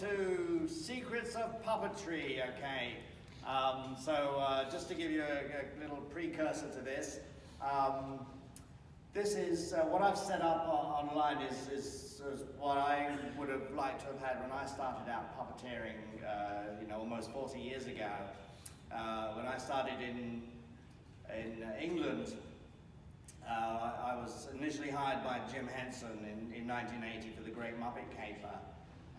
to Secrets of Puppetry, okay. Just to give you a little precursor to this, this is what I've set up online is what I would have liked to have had when I started out puppeteering, almost 40 years ago. When I started in England, I was initially hired by Jim Henson in 1980 for the Great Muppet Caper,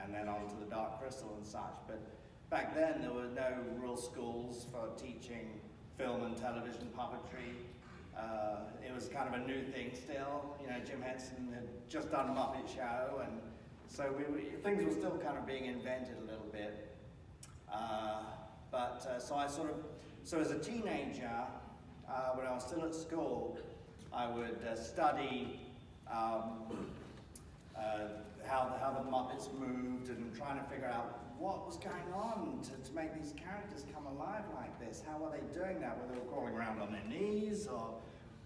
and then on to the Dark Crystal and such. But back then there were no real schools for teaching film and television puppetry. It was kind of a new thing still. Jim Henson had just done a Muppet Show, and so things were still kind of being invented a little bit. So as a teenager, when I was still at school, I would study how the Muppets moved and trying to figure out what was going on to make these characters come alive like this. How were they doing that? Were they crawling around on their knees, or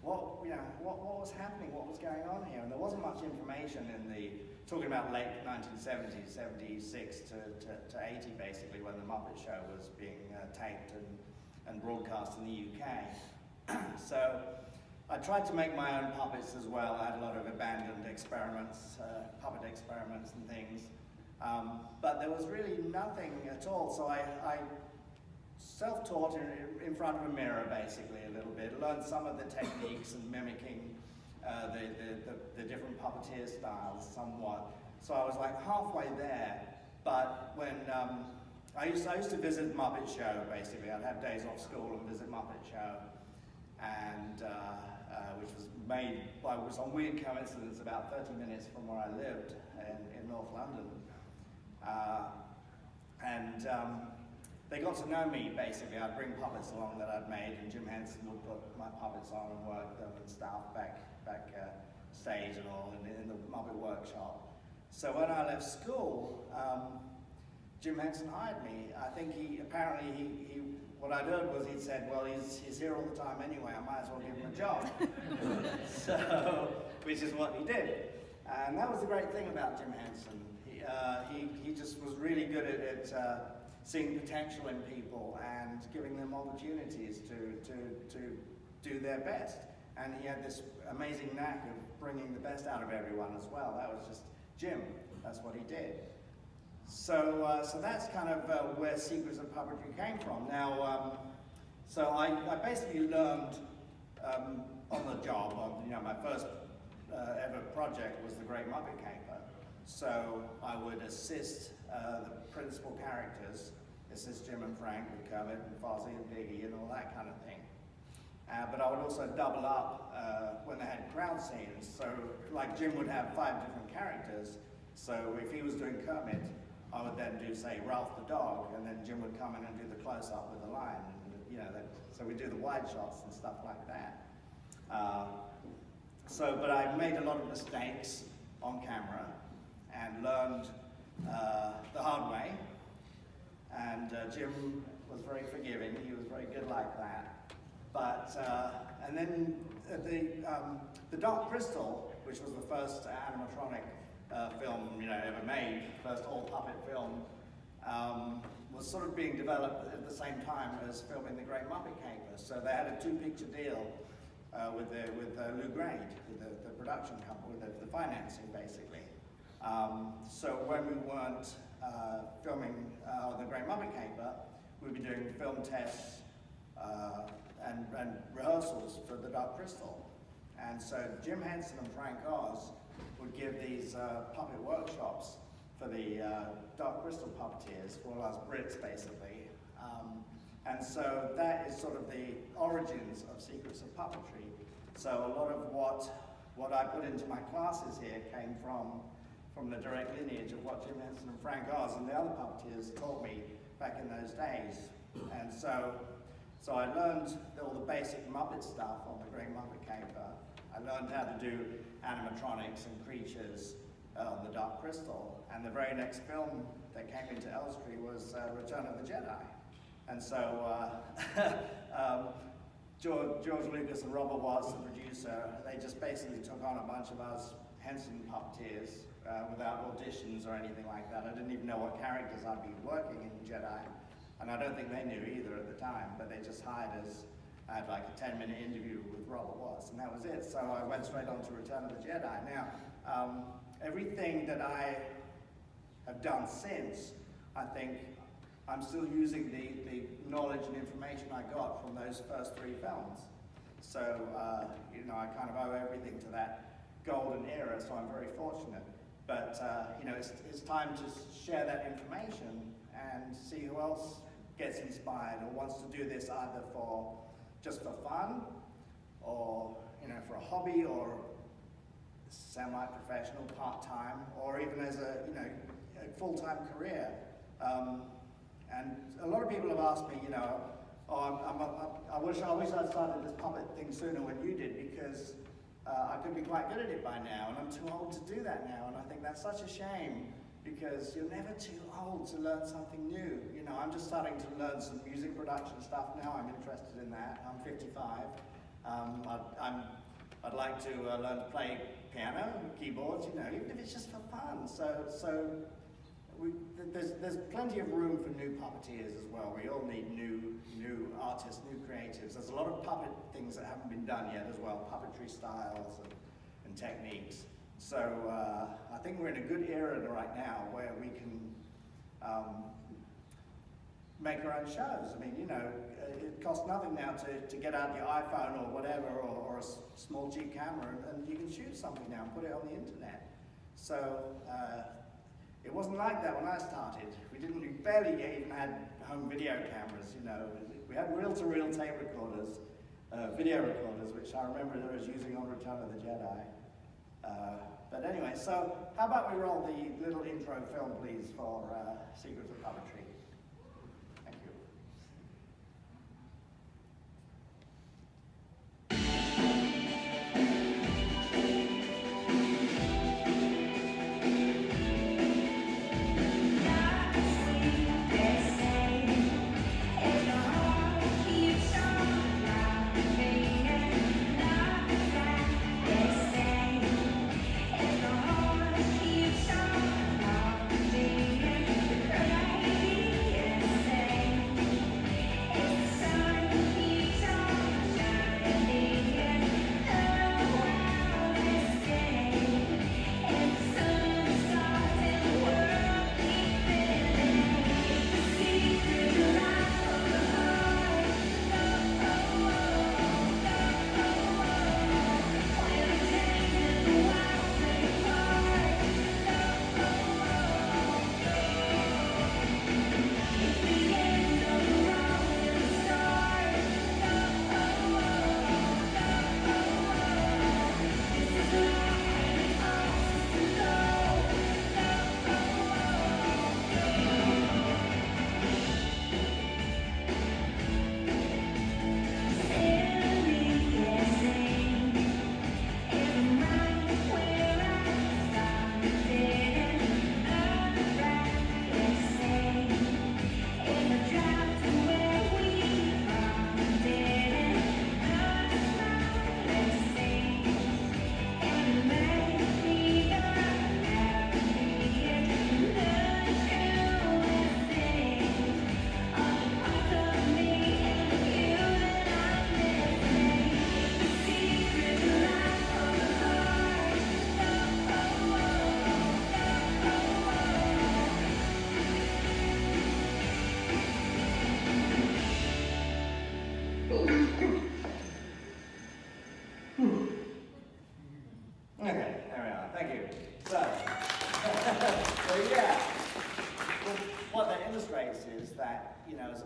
what was happening? What was going on here? And there wasn't much information talking about late 1970s, 76 to 80 basically, when the Muppet Show was being taped and broadcast in the UK. So I tried to make my own puppets as well. I had a lot of abandoned experiments, puppet experiments and things. But there was really nothing at all. So I self-taught in front of a mirror, basically, a little bit. Learned some of the techniques and mimicking the different puppeteer styles somewhat. So I was like halfway there. But when I used to visit Muppet Show, basically. I'd have days off school and visit Muppet Show, and which was on weird coincidence about 30 minutes from where I lived in North London. They got to know me, basically. I'd bring puppets along that I'd made, and Jim Henson would put my puppets on and work them and stuff back stage and all in the Muppet workshop. So when I left school, Jim Henson hired me. I think what I'd heard was he'd said, well, he's here all the time anyway, I might as well give him a job. So, which is what he did. And that was the great thing about Jim Henson. He just was really good at seeing potential in people and giving them opportunities to do their best. And he had this amazing knack of bringing the best out of everyone as well. That was just Jim. That's what he did. So that's kind of where Secrets of Puppetry came from. Now, so I basically learned on the job. My first ever project was the Great Muppet Caper. So I would assist the principal characters, assist Jim and Frank with Kermit and Fozzie and Piggy and all that kind of thing. But I would also double up when they had crowd scenes. So like Jim would have 5 different characters. So if he was doing Kermit, I would then do, say, Ralph the dog, and then Jim would come in and do the close-up with the lion. So we do the wide shots and stuff like that. But I made a lot of mistakes on camera and learned the hard way. And Jim was very forgiving. He was very good like that. But and then the Dark Crystal, which was the first animatronic film ever made, first all-puppet film, was sort of being developed at the same time as filming the Great Muppet Caper. So they had a 2-picture deal with Lou Grade, with the production company, with the financing, basically. So when we weren't filming the Great Muppet Caper, we'd be doing film tests and rehearsals for the Dark Crystal. And so Jim Henson and Frank Oz would give these puppet workshops for the Dark Crystal puppeteers, for all us Brits, basically. And so that is sort of the origins of Secrets of Puppetry. So a lot of what I put into my classes here came from the direct lineage of what Jim Henson and Frank Oz and the other puppeteers taught me back in those days. And so I learned all the basic Muppet stuff on the Great Muppet Caper. I learned how to do animatronics and creatures on the Dark Crystal. And the very next film that came into Elstree was Return of the Jedi. And so George Lucas and Robert Watts, the producer, they just basically took on a bunch of us Henson puppeteers without auditions or anything like that. I didn't even know what characters I'd be working in JEDI, and I don't think they knew either at the time, but they just hired us. I had like a 10-minute interview with Robert Watts, and that was it. So I went straight on to Return of the Jedi. Now, everything that I have done since, I think I'm still using the knowledge and information I got from those first 3 films. So, you know, I kind of owe everything to that golden era, so I'm very fortunate. But, you know, it's time to share that information and see who else gets inspired or wants to do this either just for fun, or, you know, for a hobby, or semi-professional, part-time, or even as a, you know, a full-time career. And a lot of people have asked me, you know, I wish I'd started this puppet thing sooner when you did, because I could be quite good at it by now, and I'm too old to do that now, and I think that's such a shame, because you're never too old to learn something new. You know, I'm just starting to learn some music production stuff now. I'm interested in that. I'm 55. I'd like to learn to play piano, keyboards, you know, even if it's just for fun. There's plenty of room for new puppeteers as well. We all need new artists, new creatives. There's a lot of puppet things that haven't been done yet as well, puppetry styles and techniques. So I think we're in a good era right now where we can make our own shows. I mean, you know, it costs nothing now to get out your iPhone or whatever, or a small cheap camera, and you can shoot something now and put it on the internet. So it wasn't like that when I started. We barely even had home video cameras, you know. We had reel-to-reel tape recorders, video recorders, which I remember I was using on Return of the Jedi. But anyway, so how about we roll the little intro film, please, for Secrets of Puppetry. Thank you.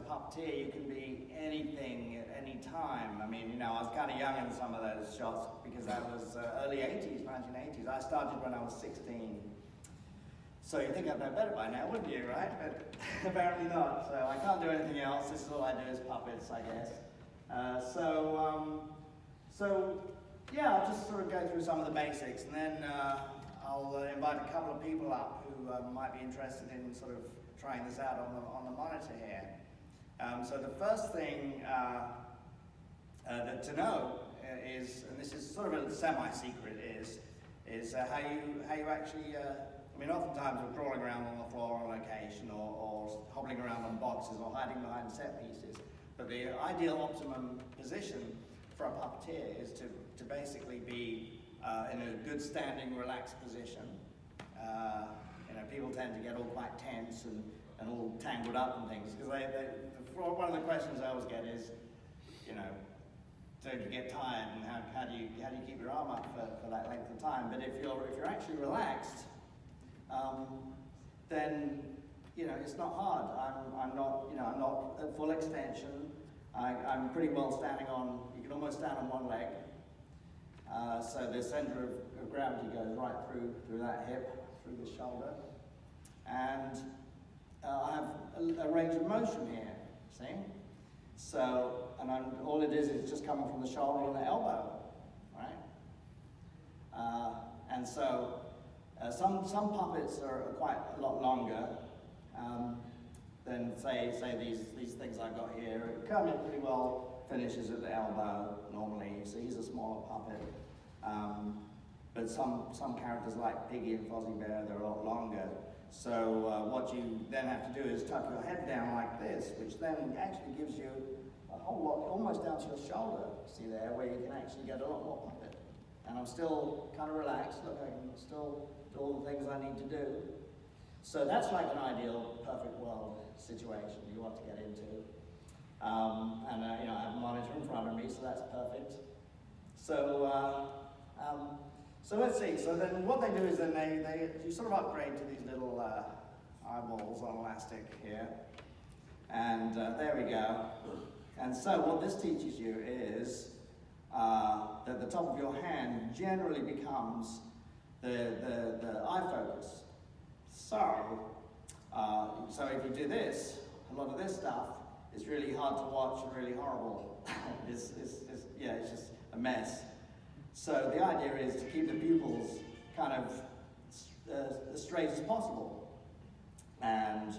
Puppeteer, you can be anything at any time. I mean, you know, I was kind of young in some of those shots because that was early 80s, 1980s. I started when I was 16. So you think I'd know better by now, wouldn't you, right? But apparently not. So I can't do anything else. This is all I do is puppets, I guess. Yeah, I'll just sort of go through some of the basics, and then I'll invite a couple of people up who might be interested in sort of trying this out on the monitor here. So the first thing to know is, and this is sort of a semi-secret, is how you actually I mean, oftentimes we're crawling around on the floor on location, or hobbling around on boxes, or hiding behind set pieces. But the ideal optimum position for a puppeteer is to basically be in a good standing, relaxed position. You know, people tend to get all quite tense and all tangled up and things, because one of the questions I always get is, you know, don't you get tired, and how do you keep your arm up for that length of time? But if you're actually relaxed, then you know it's not hard. I'm not at full extension. I'm pretty well standing on. You can almost stand on one leg. So the center of gravity goes right through that hip, through the shoulder, and I have a range of motion here. See? So, and all it is just coming from the shoulder and the elbow, right? And so, some puppets are quite a lot longer than say these things I got here. Kermit pretty well finishes at the elbow normally, so he's a smaller puppet. But some characters like Piggy and Fozzie Bear, they're a lot longer. So what you then have to do is tuck your head down like this, which then actually gives you a whole lot, almost down to your shoulder, see there, where you can actually get a lot more puppet. And I'm still kind of relaxed. Look, I can still do all the things I need to do. So that's like an ideal, perfect world situation you want to get into. You know, I have a monitor in front of me, so that's perfect. So let's see. So then what they do is then you sort of upgrade to these little eyeballs on elastic here. And there we go. And so what this teaches you is that the top of your hand generally becomes the eye focus. So if you do this, a lot of this stuff is really hard to watch and really horrible. it's just a mess. So the idea is to keep the pupils kind of as straight as possible. And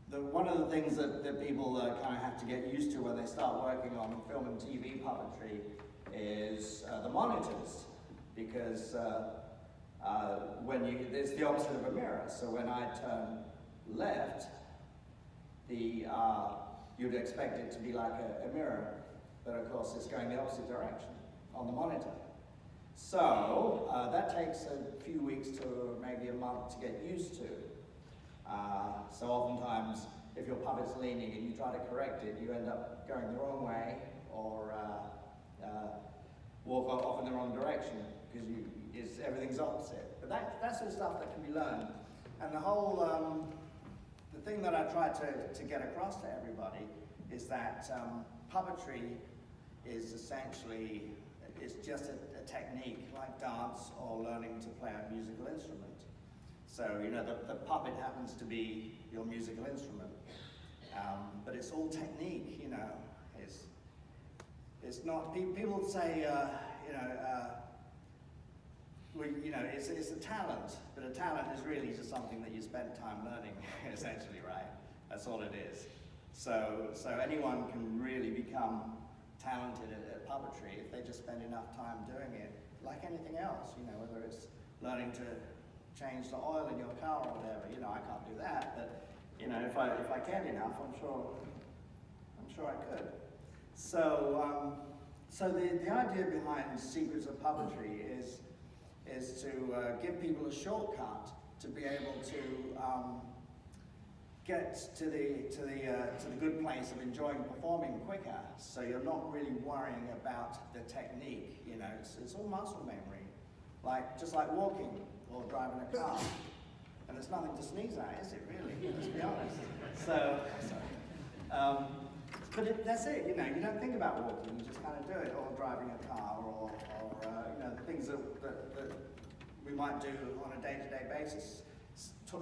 one of the things that people kind of have to get used to when they start working on film and TV puppetry is the monitors, because it's the opposite of a mirror. So when I turn left, you'd expect it to be like a mirror, but of course it's going the opposite direction on the monitor. So that takes a few weeks to maybe a month to get used to. So oftentimes, if your puppet's leaning and you try to correct it, you end up going the wrong way, or walk off in the wrong direction, because everything's opposite. But that's the stuff that can be learned. And the whole, the thing that I try to get across to everybody is that puppetry is essentially, it's just a technique like dance or learning to play a musical instrument. So, you know, the puppet happens to be your musical instrument. But it's all technique, you know. It's not, people say, it's a talent, but a talent is really just something that you spend time learning, essentially, right? That's all it is. So anyone can really become talented at puppetry if they just spend enough time doing it, like anything else, you know, whether it's learning to change the oil in your car or whatever. You know, I can't do that, but you know, if I cared enough, I'm sure I could. So the idea behind Secrets of Puppetry is to give people a shortcut to be able to get to the good place of enjoying performing quicker. So you're not really worrying about the technique. You know, it's all muscle memory, just like walking or driving a car. And there's nothing to sneeze at, is it really? Let's be honest. That's it, you know, you don't think about walking, you just kind of do it, or driving a car, or you know, the things that we might do on a day-to-day basis.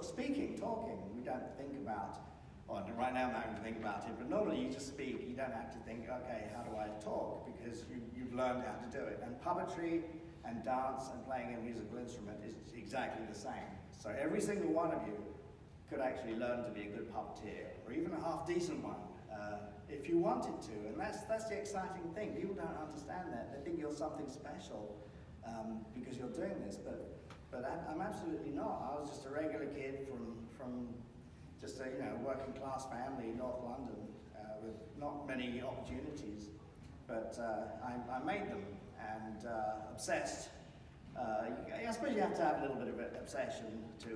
Speaking, talking, we don't think about, right now I'm not going to think about it, but normally you just speak, you don't have to think, okay, how do I talk? Because you've learned how to do it. And puppetry and dance and playing a musical instrument is exactly the same. So every single one of you could actually learn to be a good puppeteer, or even a half-decent one, if you wanted to. And that's the exciting thing. People don't understand that. They think you're something special because you're doing this. But but I'm absolutely not. I was just a regular kid from just a working class family in North London with not many opportunities, but I made them and obsessed. I suppose you have to have a little bit of an obsession to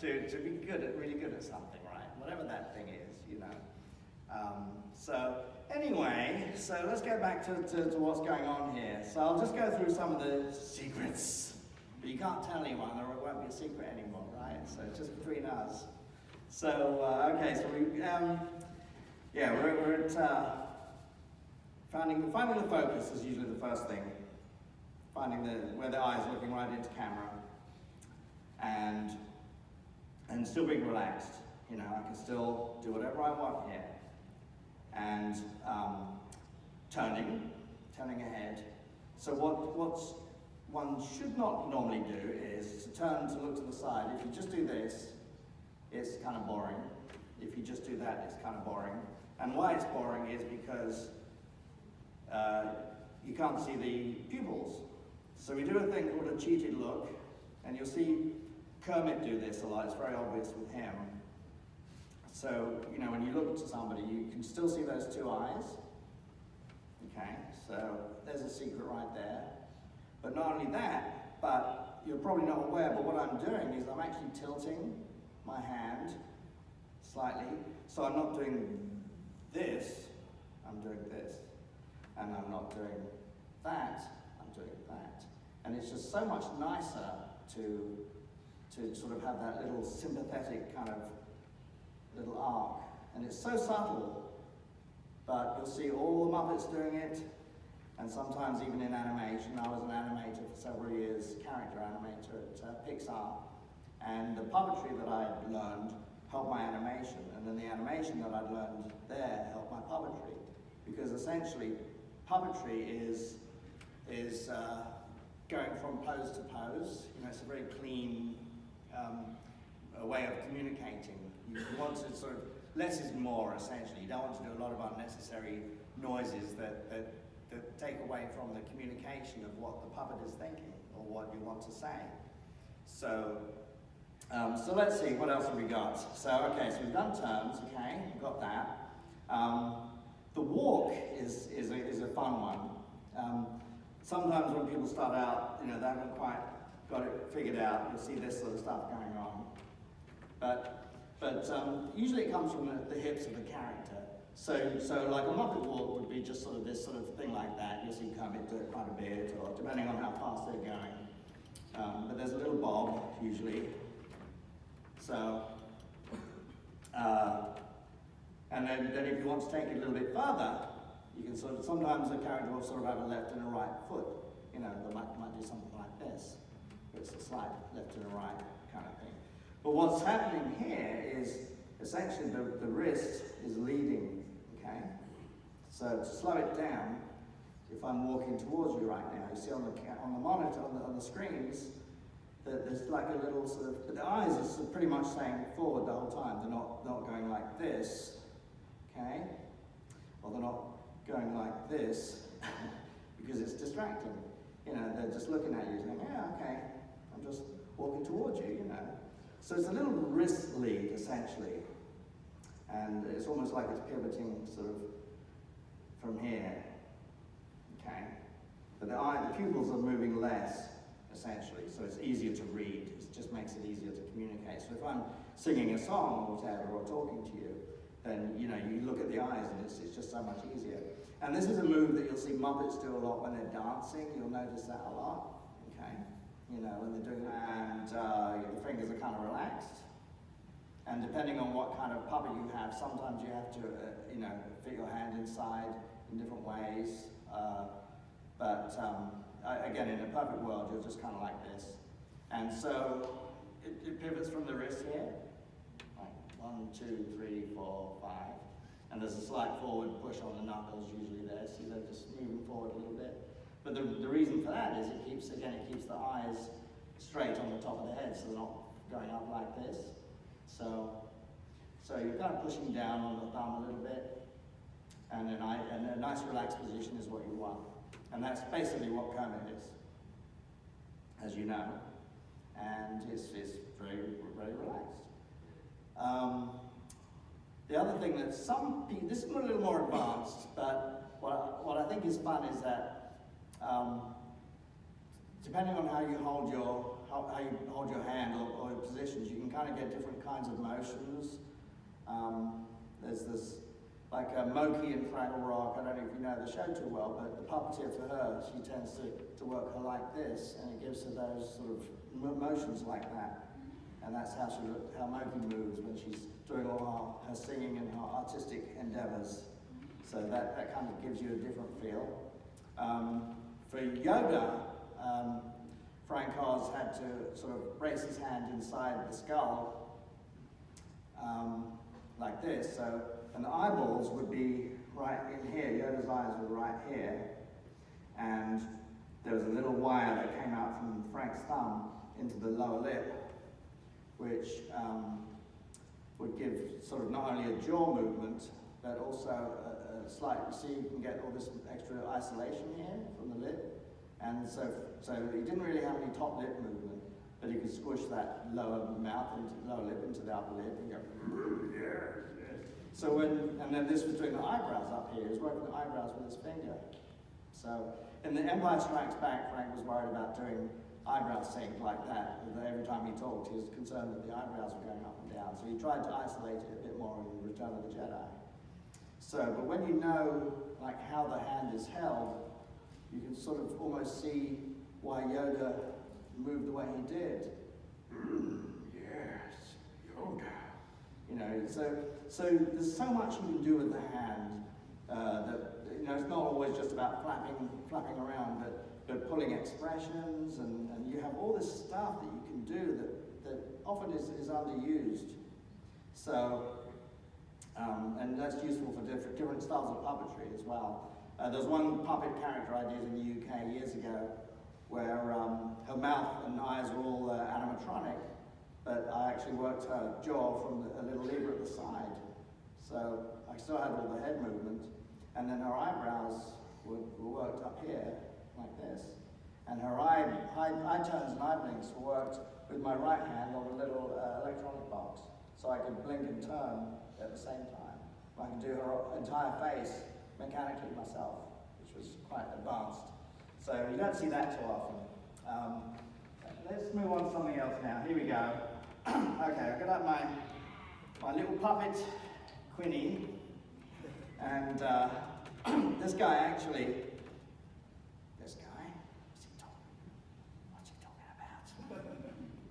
be really good at something, right? Whatever that thing is, So anyway, so let's go back to what's going on here. So I'll just go through some of the secrets, but you can't tell anyone, or it won't be a secret anymore, right? So it's just between us. So okay, so we're at finding the focus is usually the first thing. Finding where the eye is looking right into camera, and still being relaxed. I can still do whatever I want here, and turning ahead. So what one should not normally do is to turn to look to the side. If you just do this, it's kind of boring. If you just do that, it's kind of boring. And why it's boring is because you can't see the pupils. So we do a thing called a cheated look, and you'll see Kermit do this a lot. It's very obvious with him. So, when you look to somebody, you can still see those two eyes. Okay, so there's a secret right there. But not only that, but you're probably not aware, but what I'm doing is I'm actually tilting my hand slightly. So I'm not doing this, I'm doing this. And I'm not doing that, I'm doing that. And it's just so much nicer to sort of have that little sympathetic kind of little arc. And it's so subtle, but you'll see all the Muppets doing it, and sometimes even in animation. I was an animator for several years, character animator at Pixar, and the puppetry that I had learned helped my animation, and then the animation that I'd learned there helped my puppetry, because essentially puppetry is going from pose to pose. It's a very clean way of communicating. You want to sort of, less is more, essentially. You don't want to do a lot of unnecessary noises that take away from the communication of what the puppet is thinking or what you want to say. So let's see, what else have we got? So we've done turns, okay, we've got that. The walk is a fun one. Sometimes when people start out, they haven't quite got it figured out. You'll see this sort of stuff going on. But usually it comes from the hips of the character. So like a Muppet walk would be just sort of this sort of thing like that. You'll see Kermit do it quite a bit, or depending on how fast they're going. But there's a little bob, usually. So, and then if you want to take it a little bit further, you can sometimes the character will sort of have a left and a right foot. They might do something like this. It's a slight left and a right kind of thing. But what's happening here is essentially the wrist is leading, okay? So to slow it down, if I'm walking towards you right now, you see on the monitor, on the screens, that there's like a little sort of, but the eyes are pretty much staying forward the whole time. They're not going like this, okay? Or they're not going like this, because it's distracting. They're just looking at you saying, yeah, okay, I'm just walking towards you, So it's a little wrist lead, essentially. And it's almost like it's pivoting sort of from here, okay? But the pupils are moving less, essentially, so it's easier to read. It just makes it easier to communicate. So if I'm singing a song or whatever, or talking to you, then, you look at the eyes and it's just so much easier. And this is a move that you'll see Muppets do a lot when they're dancing. You'll notice that a lot, okay? When they're doing that, and the fingers are kind of relaxed. And depending on what kind of puppet you have, sometimes you have to, fit your hand inside in different ways. Again, in a perfect world, you're just kind of like this. And so it pivots from the wrist here. Like 1, 2, 3, 4, 5. And there's a slight forward push on the knuckles usually there. See, they're just moving forward a little bit. But the reason for that is it keeps the eyes straight on the top of the head, so they're not going up like this. So you're kind of pushing down on the thumb a little bit, and a nice relaxed position is what you want. And that's basically what Kermit is, as you know. and it's very, very relaxed. The other thing that some people, this is a little more advanced, but what I think is fun is that depending on how you hold your hand or your positions, you can kind of get different kinds of motions. There's this, like Moki in Fraggle Rock, I don't know if you know the show too well, but the puppeteer for her, she tends to work her like this, and it gives her those sort of motions like that. And that's how Moki moves when she's doing all her singing and her artistic endeavors. So that kind of gives you a different feel. For Yoda, Frank Oz had to sort of brace his hand inside the skull, like this. So, and the eyeballs would be right in here. Yoda's eyes were right here. And there was a little wire that came out from Frank's thumb into the lower lip, which would give sort of not only a jaw movement, but also a slight, see, you can get all this extra isolation here from the lip. And so he didn't really have any top lip movement, but he could squish that lower lip into the upper lip and go, yeah. So and then this was doing the eyebrows up here. He was working the eyebrows with his finger. So in The Empire Strikes Back, Frank was worried about doing eyebrow sync like that. Every time he talked, he was concerned that the eyebrows were going up and down. So he tried to isolate it a bit more in Return of the Jedi. So, but when you know like how the hand is held, you can sort of almost see why Yoda moved the way he did. Yes, Yoda. You know, so there's so much you can do with the hand that, you know, it's not always just about flapping around, but pulling expressions, and you have all this stuff that you can do that often is underused. So, and that's useful for different styles of puppetry as well. There's one puppet character I did in the UK years ago where her mouth and eyes were all animatronic, but I actually worked her jaw from a little lever at the side. So I still had all the head movement, and then her eyebrows were worked up here, like this. And her eye turns and eye blinks were worked with my right hand on a little electronic box, so I could blink and turn at the same time. I could do her entire face mechanically myself, which was quite advanced. So you don't see that too often. Let's move on to something else now. Here we go. Okay, I've got up my little puppet, Quinny, and this guy actually, what's he talking about?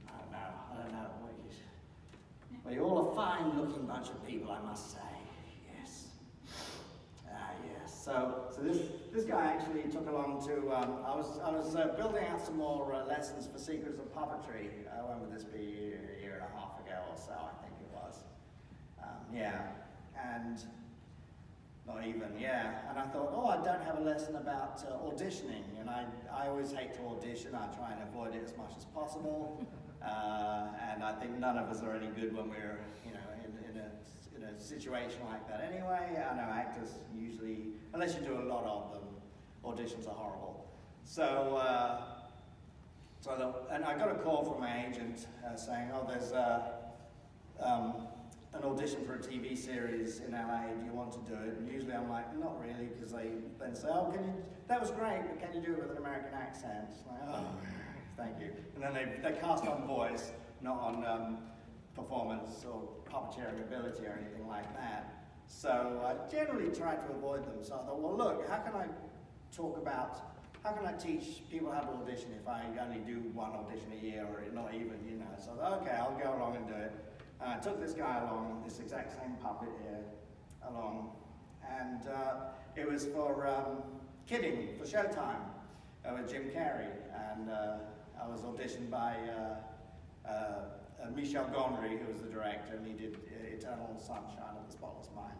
I don't know. Well, you're all a fine-looking bunch of people, I must say. Yes. Yes. So this guy actually took along to. I was building out some more lessons for Secrets of Puppetry. When would this be? A year and a half ago or so, I think it was. And not even, And I thought, I don't have a lesson about auditioning, and I always hate to audition. I try and avoid it as much as possible. And I think none of us are any good when we're, in a situation like that anyway. I know actors usually, unless you do a lot of them, auditions are horrible. So and I got a call from my agent saying, there's an audition for a TV series in LA, do you want to do it? And usually I'm like, not really, because they then say, that was great, but can you do it with an American accent? Like, thank you. And then they cast on voice, not on performance or puppeteering ability or anything like that. So I generally try to avoid them. So I thought, well, look, how can I teach people how to audition if I only do one audition a year or not even, So I thought, okay, I'll go along and do it. I took this guy along, this exact same puppet here, along, and it was for Kidding, for Showtime, with Jim Carrey, and I was auditioned by Michel Gondry, who was the director, and he did Eternal Sunshine of the Spotless Mind.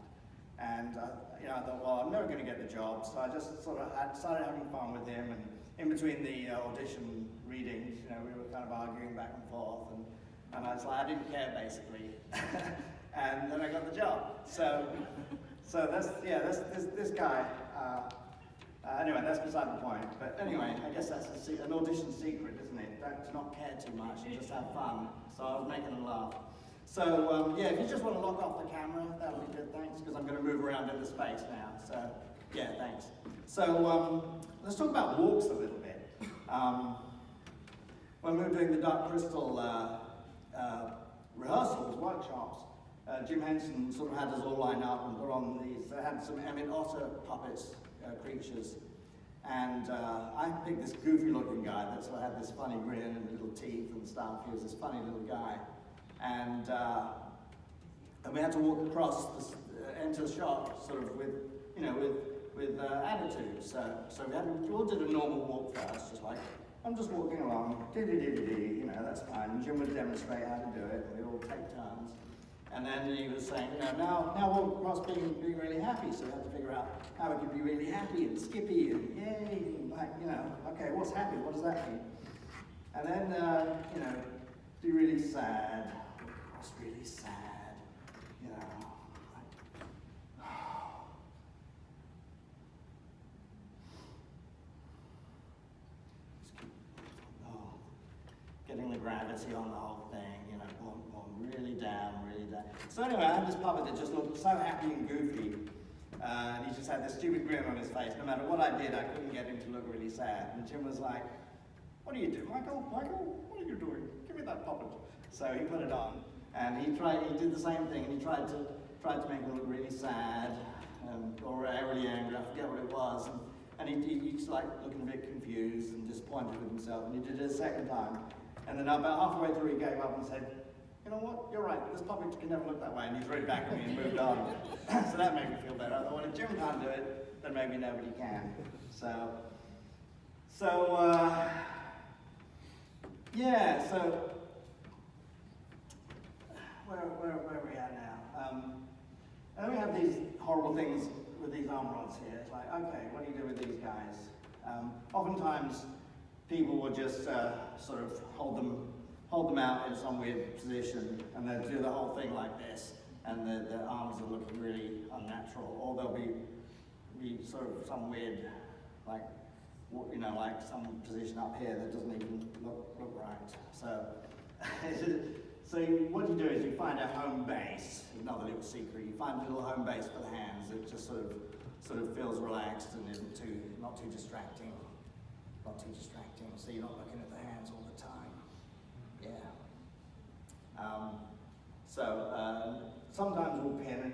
And I thought, well, I'm never going to get the job, so I just sort of started having fun with him, and in between the audition readings, we were kind of arguing back and forth, and I was like, I didn't care, basically. And then I got the job. So this guy, anyway, that's beside the point. But anyway, I guess that's an audition secret, isn't it? to not care too much and just have fun. So I was making them laugh. So yeah, if you just want to lock off the camera, that would be good, thanks, because I'm going to move around in the space now. So yeah, thanks. So let's talk about walks a little bit. When we were doing the Dark Crystal rehearsals, workshops, Jim Henson sort of had us all lined up and put on these, had some Emmett Otter puppets, creatures. And I picked this goofy looking guy that sort of had this funny grin and little teeth and stuff. He was this funny little guy. And we had to walk across this, enter the shop sort of with, you know, with attitude. So we all did a normal walk first, just like, I'm just walking along, you know, that's fine. And Jim would demonstrate how to do it, and we'd all take turns. And then he was saying, you know, now walk across being really happy, so we had to figure out how we could be really happy and skippy and yay, and like, you know, okay, what's happy? What does that mean? And then, you know, be really sad, walk across really sad, you know, like, getting the gravity on the whole thing, you know, going really down, really down. So anyway, I had this puppet that just looked so happy and goofy, and he just had this stupid grin on his face. No matter what I did, I couldn't get him to look really sad. And Jim was like, what do you do, Michael, what are you doing? Give me that puppet. So he put it on, and he did the same thing, and he tried to make him look really sad, or really angry, I forget what it was. And he's like looking a bit confused and disappointed with himself, and he did it a second time. And then about halfway through he gave up and said, you know what, you're right, this puppet can never look that way, and he threw it back at me and moved on. So that made me feel better. I thought, well, if Jim can't do it, then maybe nobody can. Yeah, so where are we at now? And we have these horrible things with these arm rods here. It's like, okay, what do you do with these guys? Oftentimes, people will just sort of hold them out in some weird position, and they'll do the whole thing like this, and their arms are looking really unnatural, or they'll be sort of some weird, like, you know, like some position up here that doesn't even look right. So, so what you do is you find a home base. Another little secret. You find a little home base for the hands that just sort of feels relaxed and isn't not too distracting. Not too distracting, so you're not looking at the hands all the time. Yeah. Sometimes we'll pin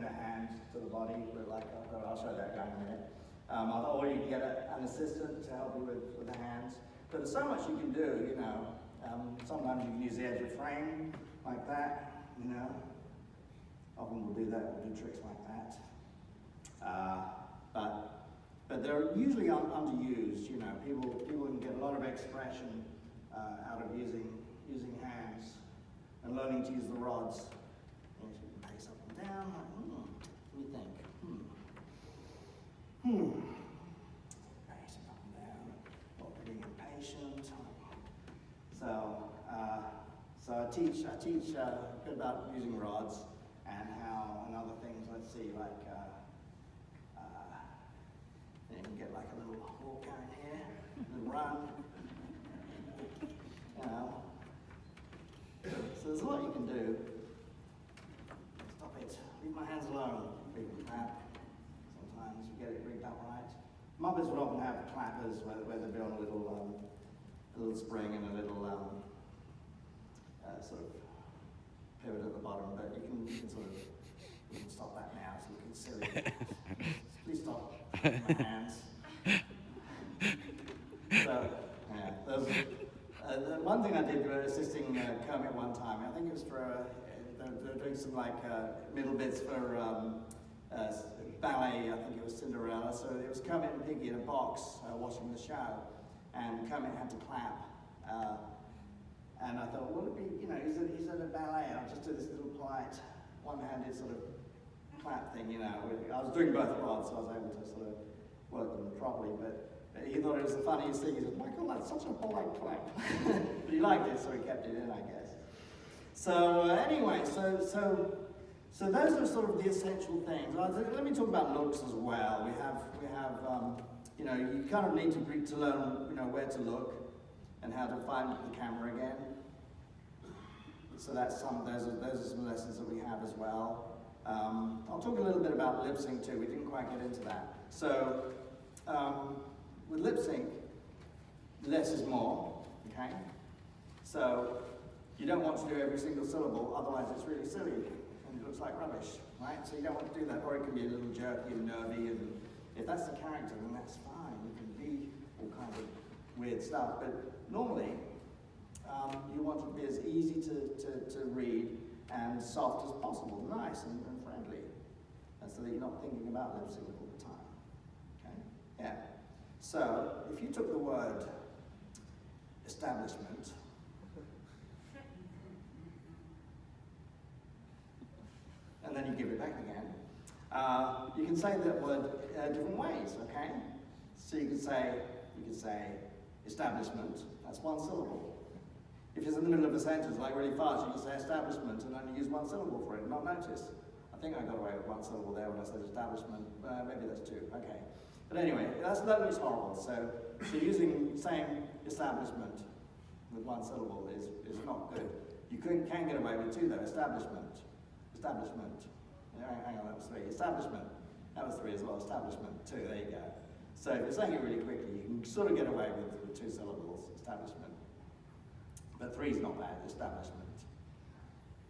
a hand to the body. I'll show that guy in a minute. Or you can get an assistant to help you with the hands. But there's so much you can do, you know. Sometimes you can use the edge of frame like that, you know. Often we'll do that. We'll do tricks like that. But they're usually underused, you know. People can get a lot of expression out of using hands and learning to use the rods. And you can pace up and down, like, what do you think? Pacing up and down, not getting impatient. So I teach a bit about using rods and how, and other things, let's see, like, you can get like a little walk out here, a little run, you know. So there's a lot you can do. Stop it, leave my hands alone, people clap. Sometimes you get it rigged up right. Muppets would often have clappers where they'd be on a little spring and a little sort of pivot at the bottom, but you can stop that now, it's looking silly. Please stop. My hands. So, yeah, one thing I did assisting Kermit one time, I think it was for, they were doing some like middle bits for ballet, I think it was Cinderella, so it was Kermit and Piggy in a box watching the show, and Kermit had to clap. And I thought, well, it'd be, you know, he's at a ballet, I'll just do this little polite, one-handed sort of clap thing, you know. I was doing both rods, so I was able to sort of work them properly, but he thought it was the funniest thing. He said, Michael, that's such a polite clap. But he liked it, so he kept it in, I guess. So anyway, so those are sort of the essential things. Let me talk about looks as well. We have you know, you kind of need to learn, you know, where to look. and how to find the camera again. So that's those are some lessons that we have as well. I'll talk a little bit about lip sync too. We didn't quite get into that. So with lip sync, less is more, okay? So you don't want to do every single syllable, otherwise it's really silly and it looks like rubbish, right? So you don't want to do that, or it can be a little jerky and nervy, and if that's the character, then that's fine. You can be all kinds of weird stuff, but normally you want it to be as easy to read and soft as possible, nice and friendly, and so that you're not thinking about lip sync all the time, okay? Yeah. So if you took the word establishment, and then you give it back again, you can say that word different ways, okay? So you could say establishment, that's one syllable. If it's in the middle of a sentence, like really fast, you can say establishment and only use one syllable for it, not notice. I think I got away with one syllable there when I said establishment, maybe that's two, okay. But anyway, that looks horrible, so saying establishment with one syllable is not good. You can get away with two though, establishment. Hang on, that was three. Establishment, that was three as well, establishment, two, there you go. So if you're saying it really quickly, you can sort of get away with two syllables, establishment. But three is not bad, establishment.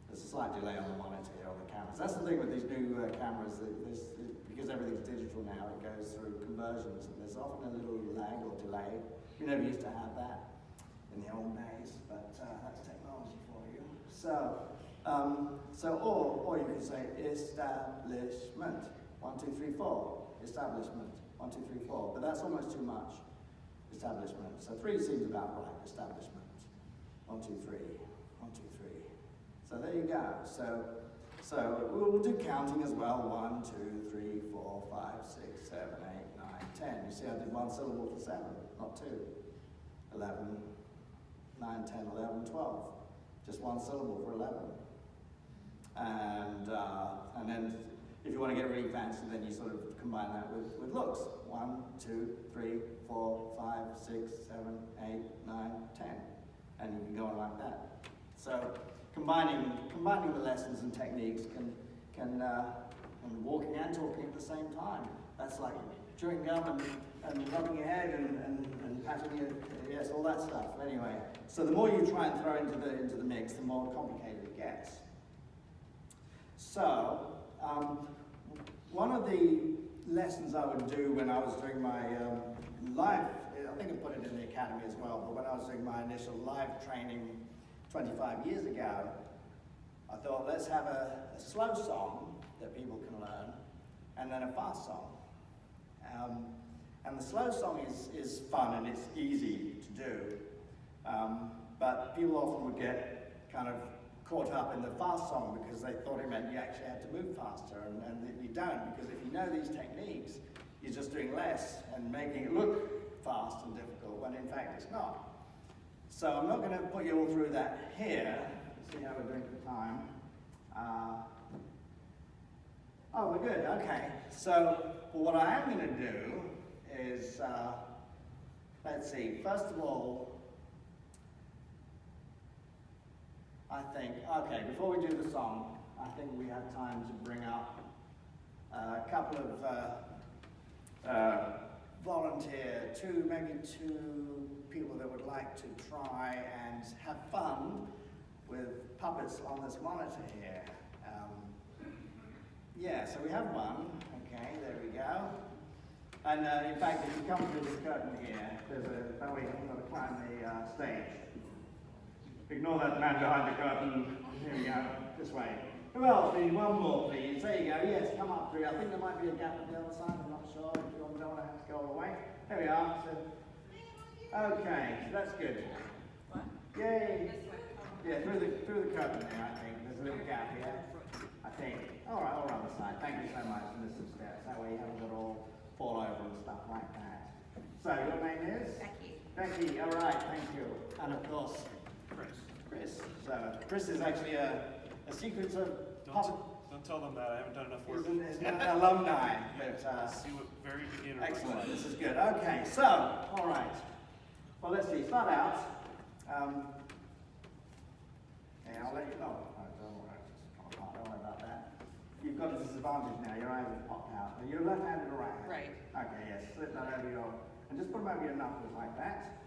There's a slight delay on the monitor here on the cameras. That's the thing with these new cameras, because everything's digital now, it goes through conversions, and there's often a little lag or delay. We never used to have that in the old days, but that's technology for you. Or you can say establishment. 1, 2, 3, 4. Establishment. 1, 2, 3, 4. But that's almost too much. Establishment. So 3 seems about right. Establishment. 1, 2, 3. 1, 2, 3. So there you go. So we'll do counting as well. 1, 2, 3, 4, 5, 6, 7, 8, 9, 10. You see I did one syllable for 7, not 2. 11, 9, 10, 11, 12. Just one syllable for 11. And then if you want to get really fancy, then you sort of combine that with looks. 1, 2, 3, 4, 5, 6, 7, 8, 9, 10. And you can go on like that. So combining the lessons and techniques can walking and talking at the same time. That's like chewing gum and rubbing your head and patting your, yes, all that stuff. Anyway, so the more you try and throw into the mix, the more complicated it gets. So one of the lessons I would do when I was doing my live, I think I put it in the academy as well, but when I was doing my initial live training 25 years ago, I thought, let's have a slow song that people can learn, and then a fast song. And the slow song is fun and it's easy to do, but people often would get kind of caught up in the fast song because they thought it meant you actually had to move faster, and you don't, because if you know these techniques, you're just doing less and making it look fast and difficult, when in fact it's not. So I'm not going to put you all through that here. Let's see how we're doing for time. Oh, we're good, okay. So what I am going to do is, let's see, first of all, I think, okay, before we do the song, I think we have time to bring up a couple of maybe two people that would like to try and have fun with puppets on this monitor here. Yeah, so we have one. Okay, there we go. And in fact, if you come through this curtain here, there's that way you've got to climb the stage. Ignore that man behind the curtain. Here we go, this way. Who else needs one more, please? There you go. Yes, come up through. I think there might be a gap on the other side. I'm not sure. If you don't want to have to go all the way. There we are. So, okay, so that's good. What? Yay! Yeah, through the curtain there, I think. There's a little gap here, I think. All right, all around the side. Thank you so much. And there's some steps. That way you haven't got all fall over and stuff like that. So, your name is? Becky. Becky, all right, thank you. And of course, Chris. So, Chris is actually a secret of Don't tell them that. I haven't done enough work. He's an alumni. But, see what very beginner. Excellent. This is good. Okay, so, all right. Well, let's see. Start out. Yeah, I'll let you know. Don't worry about that. You've got a disadvantage now. Your eyes have popped out. Are you left-handed or right-handed? Right. Okay, yes. Slip that over your, and just put them over your knuckles like that.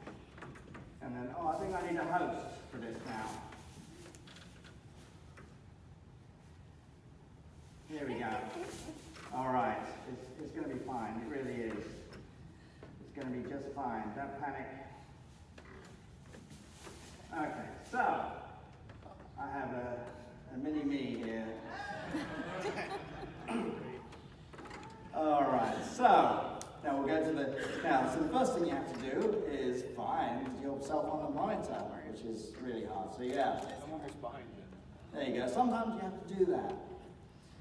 And then, oh, I think I need a host for this now. Here we go. All right. It's going to be fine. It really is. It's going to be just fine. Don't panic. Okay, so I have a mini-me here. All right, so now we'll go to so the first thing you have to do is find yourself on the monitor, which is really hard. So yeah. I'm almost behind you. There you go. Sometimes you have to do that.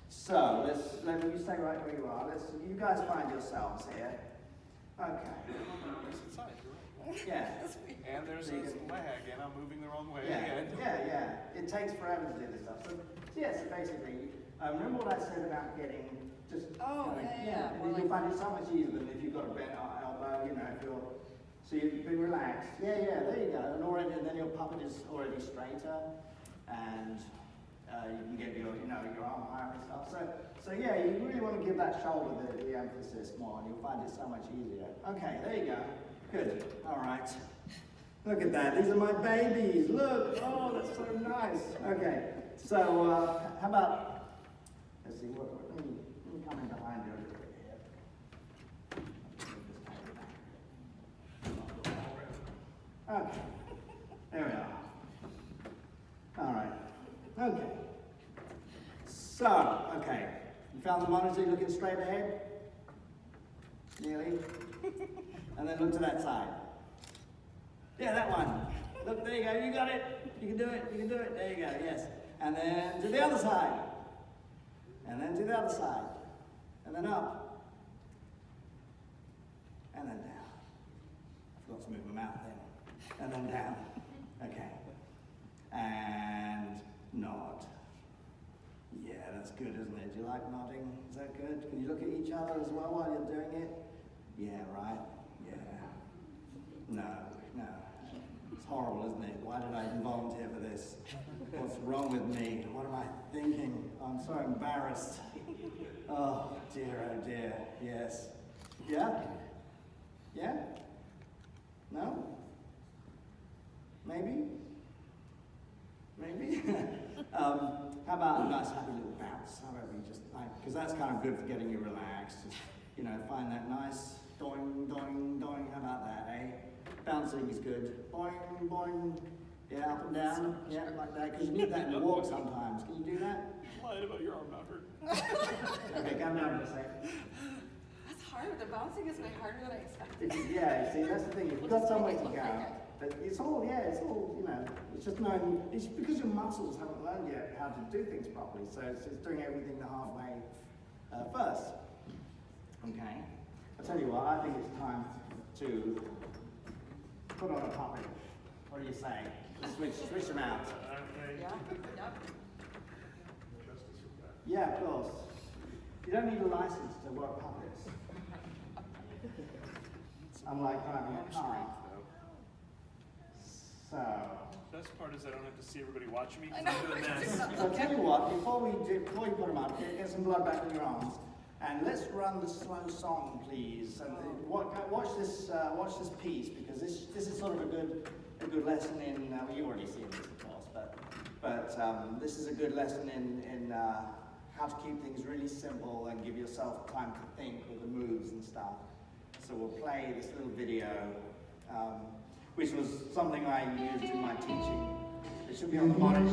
So let me stay right where you are. You guys find yourselves here. Okay. Opposite side, you're right. Yeah. And there's this lag, and I'm moving the wrong way Yeah, again. yeah. It takes forever to do this stuff. So basically, remember what I said about getting just. Yeah. And you'll find it so much easier than if you've got a bent elbow. If you're. So you've been relaxed. Yeah. There you go. And then your puppet is already straighter, and you can get your arm higher and stuff. So yeah, you really want to give that shoulder the emphasis more, and you'll find it so much easier. Okay, there you go. Good. All right. Look at that. These are my babies. Look. Oh, that's so nice. Okay. So how about? Let's see. Let me come in behind you a little bit here. Okay. There we are. All right. Okay. So, okay. You found the monitor looking straight ahead? Nearly. And then look to that side. Yeah, that one. Look, there you go. You got it. You can do it. There you go. Yes. And then to the other side. And then to the other side. And then up. And then down. I forgot to move my mouth then. And then down. Okay. And nod. Yeah, that's good, isn't it? Do you like nodding? Is that good? Can you look at each other as well while you're doing it? Yeah, right? Yeah. No. It's horrible, isn't it? Why did I even volunteer for this? What's wrong with me? What am I thinking? I'm so embarrassed. Oh dear. Yes. Yeah? Yeah? No? Maybe? How about a nice happy little bounce? How about we just, because that's kind of good for getting you relaxed. Just, find that nice doing. How about that, eh? Bouncing is good. Boing, boing. Yeah, up and down. Yeah, like that. Because you need that in the walk sometimes. Can you do that? I'm lying about your arm not hurt. Okay, calm down for a second. That's hard. The bouncing is way harder than I expected. Yeah, see, that's the thing. You've got some way to go. But it's all, it's just knowing, it's because your muscles haven't learned yet how to do things properly. So it's doing everything the hard way first. Okay. I'll tell you what, I think it's time to put on a puppet. What do you say? Switch them out. Yeah. Yep. Yeah, of course. You don't need a license to work puppets. Unlike driving a car. So. Best part is I don't have to see everybody watching me I because know. I'm doing this. So I'll tell you what, before you put them up, get some blood back in your arms, and let's run the slow song, please. And watch this piece, because this is sort of a good lesson in. Well, you already seen this, of course, but this is a good lesson in how to keep things really simple and give yourself time to think with the moves and stuff. So we'll play this little video. Which was something I used in my teaching. It should be on the monitor.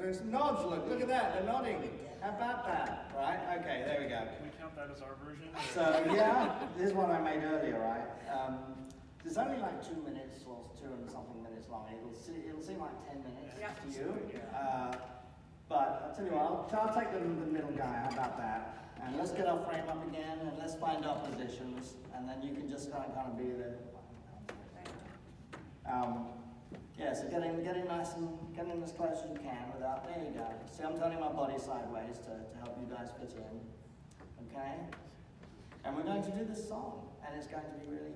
doing some nods. Look at that. They're nodding. How about that? Right? Okay, there we go. Can we count that as our version? So yeah, this is one I made earlier, right? There's only like 2 minutes or 2 and something minutes long. It'll seem like 10 minutes to you. But I'll tell you what, I'll take the middle guy. How about that? And let's get our frame up again, and let's find our positions, and then you can just kind of be there. Yeah, so getting as close as you can without. There you go. See, I'm turning my body sideways to help you guys fit in. Okay? And we're going to do this song, and it's going to be really.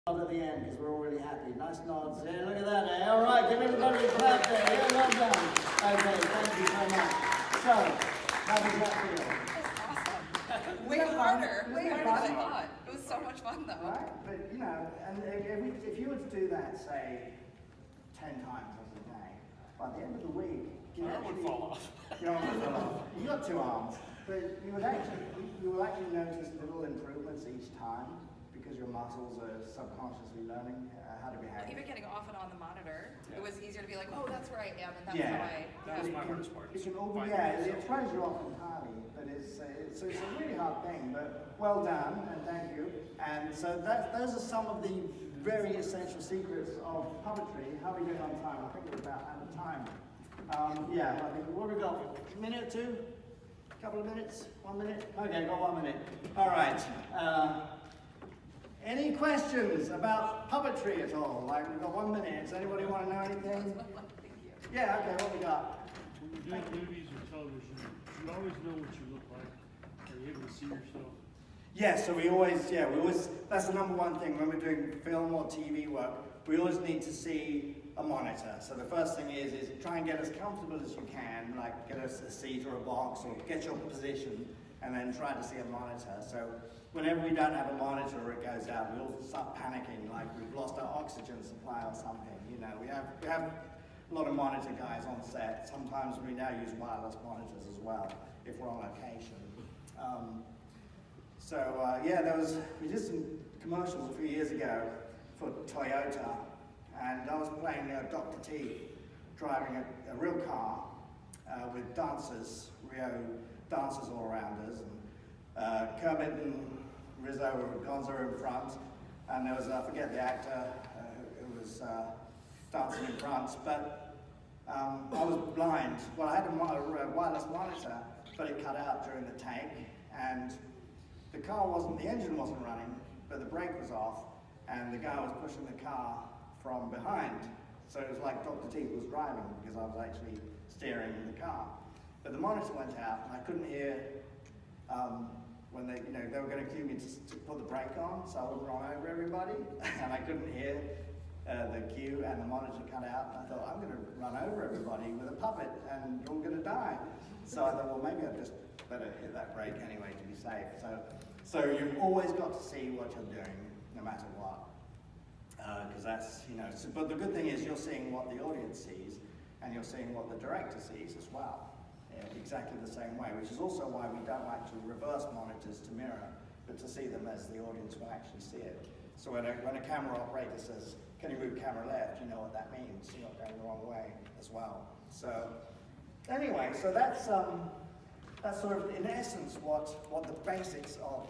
At the end because we're all really happy. Nice nods. Yeah, look at that. Eh? All right, give everybody a clap there. Yeah, well done. Okay, thank you so much. So, how does that feel? Awesome. Way harder than I thought. It was so much fun though. Right, but you know, and if you were to do that, say, 10 times a day, by the end of the week, you My arm would fall off. Your arm would fall off. You got 2 arms, but you will actually notice little improvements each time. Because your muscles are subconsciously learning how to behave. Even getting off and on the monitor, it was easier to be like, oh, that's where I am, and that's Yeah. how I. That was my hardest part. It throws you off entirely, but it's a really hard thing. But well done, and thank you. And so those are some of the very essential secrets of puppetry. How are we doing on time? I think we're about out of time. Yeah, I think what have we got? A minute or two? A couple of minutes? 1 minute? Okay, got 1 minute. All right. Any questions about puppetry at all? Like, we've got 1 minute. Does anybody want to know anything? Yeah, okay, what we got? When you're doing movies or television, you always know what you look like. Are you able to see yourself? Yeah, so we always, that's the number one thing when we're doing film or TV work. We always need to see a monitor. So the first thing is try and get as comfortable as you can, like get a seat or a box or get your position, and then try to see a monitor. So whenever we don't have a monitor or it goes out, we all start panicking, like we've lost our oxygen supply or something. You know, we have a lot of monitor guys on set. Sometimes we now use wireless monitors as well if we're on location. We did some commercials a few years ago for Toyota, and I was playing Dr. T, driving a real car, with dancers, Rio dancers all around us. And, Kermit and Rizzo were Gonzo in front, and there was, I forget the actor who was dancing in front, but I was blind. Well, I had a wireless monitor, but it cut out during the take, and the engine wasn't running, but the brake was off, and the guy was pushing the car from behind. So it was like Dr. Teeth was driving, because I was actually steering the car. But the monitor went out, and I couldn't hear when they were going to cue me to put the brake on, so I wouldn't run over everybody, and I couldn't hear the cue, and the monitor cut out, and I thought, I'm going to run over everybody with a puppet, and we're all going to die. So I thought, well, maybe I'd just better hit that brake anyway to be safe. So you've always got to see what you're doing, no matter what. Because that's, but the good thing is you're seeing what the audience sees, and you're seeing what the director sees as well. Exactly the same way, which is also why we don't like to reverse monitors to mirror, but to see them as the audience will actually see it. So when a camera operator says, can you move camera left, you know what that means. You're not going the wrong way as well. So anyway, so that's sort of, in essence, what the basics of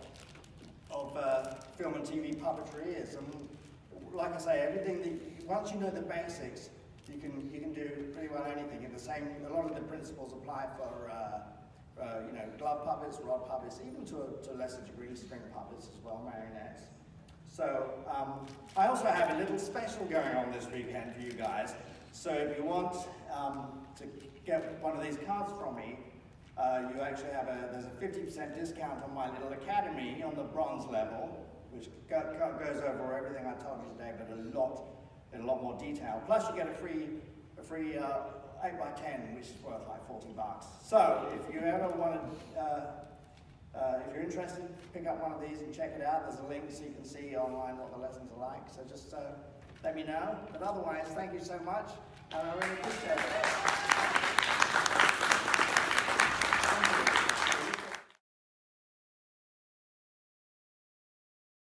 film and TV puppetry is. And like I say, once you know the basics, you can do pretty well anything. A lot of the principles apply for glove puppets, rod puppets, even to a lesser degree string puppets as well, marionettes. So I also have a little special going on this weekend for you guys. So if you want to get one of these cards from me, you actually have there's a 50% discount on my little academy on the bronze level, which goes over everything I told you today, but in a lot more detail. Plus you get a free 8x10, which is worth like $40. So if you ever want to, if you're interested, pick up one of these and check it out. There's a link so you can see online what the lessons are like. So just let me know. But otherwise, thank you so much, and I really appreciate it.